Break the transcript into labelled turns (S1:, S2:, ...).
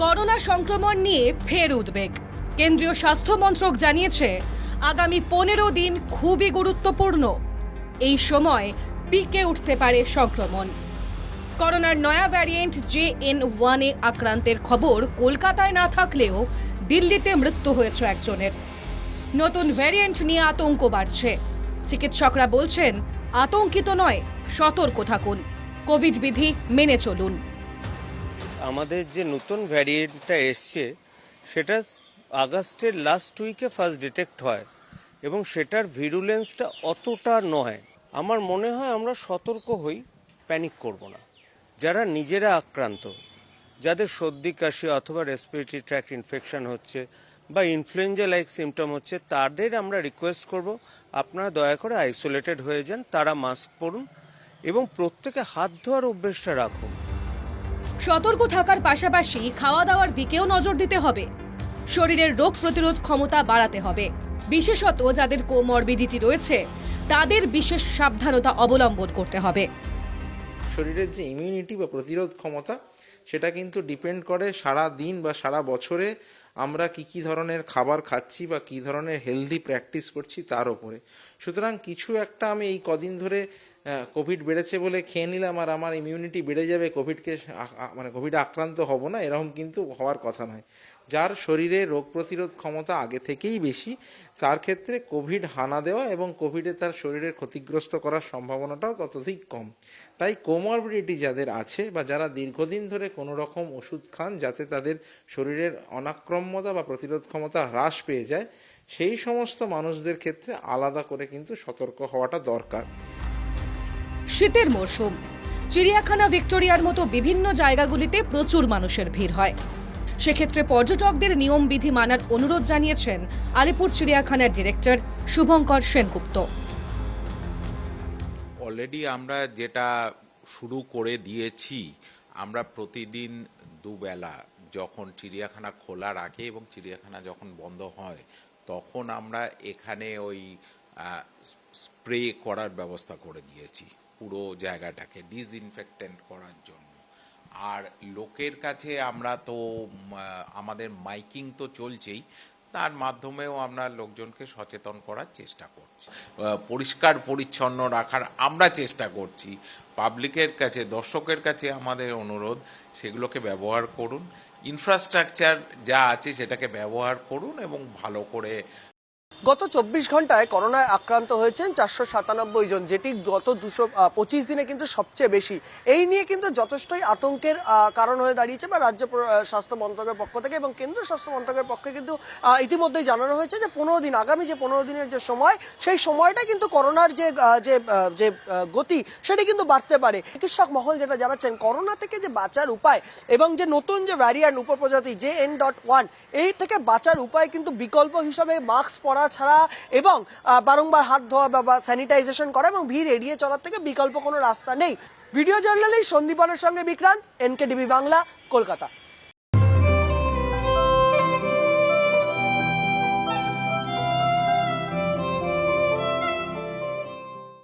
S1: Corona সংক্রমণ নিয়ে ফের উদ্বেগ। কেন্দ্রীয় স্বাস্থ্য মন্ত্রক জানিয়েছে আগামী 15 দিন খুবই গুরুত্বপূর্ণ। এই সময় পিকে উঠতে পারে সংক্রমণ। করোনার নয়া ভ্যারিয়েন্ট JN.1 এ আক্রান্তের খবর কলকাতায় না থাকলেও দিল্লিতে মৃত্যু হয়েছে একজনের। নতুন ভ্যারিয়েন্ট নিয়ে আতঙ্ক বাড়ছে। চিকিৎসকরা বলছেন আতঙ্কিত নয়, সতর্ক থাকুন, কোভিড বিধি মেনে চলুন।
S2: আমাদের যে নতুন ভ্যারিয়েন্টটা এসছে সেটা আগস্টের লাস্ট উইকে ফার্স্ট ডিটেক্ট হয় এবং সেটার ভিরুলেন্সটা অতটা নয়। আমার মনে হয় আমরা সতর্ক হই, প্যানিক করব না। যারা নিজেরা আক্রান্ত, যাদের সর্দি কাশি অথবা রেসপিরেটরি ট্র্যাক্ট ইনফেকশন হচ্ছে বা ইনফ্লুয়েঞ্জা লাইক সিমটম হচ্ছে, তাদের আমরা রিকোয়েস্ট করব আপনারা দয়া করে আইসোলেটেড হয়ে যান, তারা মাস্ক পরুন এবং প্রত্যেকে হাত ধোয়ার অভ্যেসটা রাখুন।
S1: সতর্ক থাকার পাশাপাশি খাওয়া দাওয়ার দিকেও নজর দিতে হবে। শরীরের রোগ প্রতিরোধ ক্ষমতা বাড়াতে হবে। বিশেষত যাদের কোমরবিডিটি রয়েছে তাদের বিশেষ সাবধানতা অবলম্বন করতে হবে।
S3: শরীরের যে ইমিউনিটি বা প্রতিরোধ ক্ষমতা সেটা কিন্তু ডিপেন্ড করে সারা দিন বা সারা বছরে আমরা কি ধরনের খাবার খাচ্ছি বা কি ধরনের হেলদি প্র্যাকটিস করছি তার উপরে। সুতরাং কিছু একটা আমি এই কদিন ধরে কোভিড বেড়েছে বলে খেয়ে নিলাম আর আমার ইমিউনিটি বেড়ে যাবে, কোভিডে আক্রান্ত হব না, এরকম কিন্তু হওয়ার কথা নয়। যার শরীরে রোগ প্রতিরোধ ক্ষমতা আগে থেকেই বেশি, তার ক্ষেত্রে কোভিড হানা দেওয়া এবং কোভিডে তার শরীরের ক্ষতিগ্রস্ত করার সম্ভাবনাটাও ততধিক কম। তাই কোমরবিডিটি যাদের আছে বা যারা দীর্ঘদিন ধরে কোনো রকম ওষুধ খান যাতে তাদের শরীরের অনাক্রম্যতা বা প্রতিরোধ ক্ষমতা হ্রাস পেয়ে যায়, সেই সমস্ত মানুষদের ক্ষেত্রে আলাদা করে কিন্তু সতর্ক হওয়াটা দরকার।
S1: শীতের মরশুম, চিড়িয়াখানা ভিক্টোরিয়ার মতো বিভিন্ন জায়গাগুলিতে প্রচুর মানুষের ভিড় হয়। সেক্ষেত্রে পর্যটকদের নিয়মবিধি মানার অনুরোধ জানিয়েছেন আলিপুর চিড়িয়াখানার ডিরেক্টর শুভঙ্কর সেনগুপ্ত।
S4: অলরেডি আমরা যেটা শুরু করে দিয়েছি, আমরা প্রতিদিন দুবেলা যখন চিড়িয়াখানা খোলা রাখে এবং চিড়িয়াখানা যখন বন্ধ হয় তখন আমরা এখানে ওই স্প্রে করার ব্যবস্থা করে দিয়েছি পুরো জায়গাটাকে ডিসইনফেক্টেন্ট করার জন্য। আর লোকের কাছে আমরা তো আমাদের মাইকিং তো চলছেই, তার মাধ্যমেও আমরা লোকজনকে সচেতন করার চেষ্টা করছি, পরিষ্কার পরিচ্ছন্ন রাখার আমরা চেষ্টা করছি। পাবলিকের কাছে, দর্শকের কাছে আমাদের অনুরোধ, সেগুলোকে ব্যবহার করুন, ইনফ্রাস্ট্রাকচার যা আছে সেটাকে ব্যবহার করুন এবং ভালো করে।
S5: গত 24 ঘন্টায় করোনায় আক্রান্ত হয়েছেন 497 জন, যেটি গত 225 দিনে কিন্তু সবচেয়ে বেশি। এই নিয়ে কিন্তু যথেষ্টই আতঙ্কের কারণ হয়ে দাঁড়িয়েছে বা রাজ্য স্বাস্থ্য মন্ত্রকের পক্ষ থেকে এবং কেন্দ্র স্বাস্থ্য মন্ত্রকের পক্ষে কিন্তু ইতিমধ্যেই জানানো হয়েছে যে 15 দিন, আগামী যে 15 দিনের যে সময়, সেই সময়টা কিন্তু করোনার যে গতি সেটি কিন্তু বাড়তে পারে। চিকিৎসক মহল যেটা জানাচ্ছেন, করোনা থেকে যে বাঁচার উপায় এবং যে নতুন যে ভ্যারিয়েন্ট উপপ্রজাতি JN.1, এই থেকে বাঁচার উপায় কিন্তু বিকল্প হিসাবে মাস্ক পরা ছাড়া এবং বারংবার হাত ধোয়া বা স্যানিটাইজেশন করা এবং ভিড় এড়িয়ে চলার থেকে বিকল্প কোনো রাস্তা নেই। ভিডিও জার্নালিস্ট সন্দীপনের সঙ্গে বিক্রান্ত, NKTV বাংলা, কলকাতা।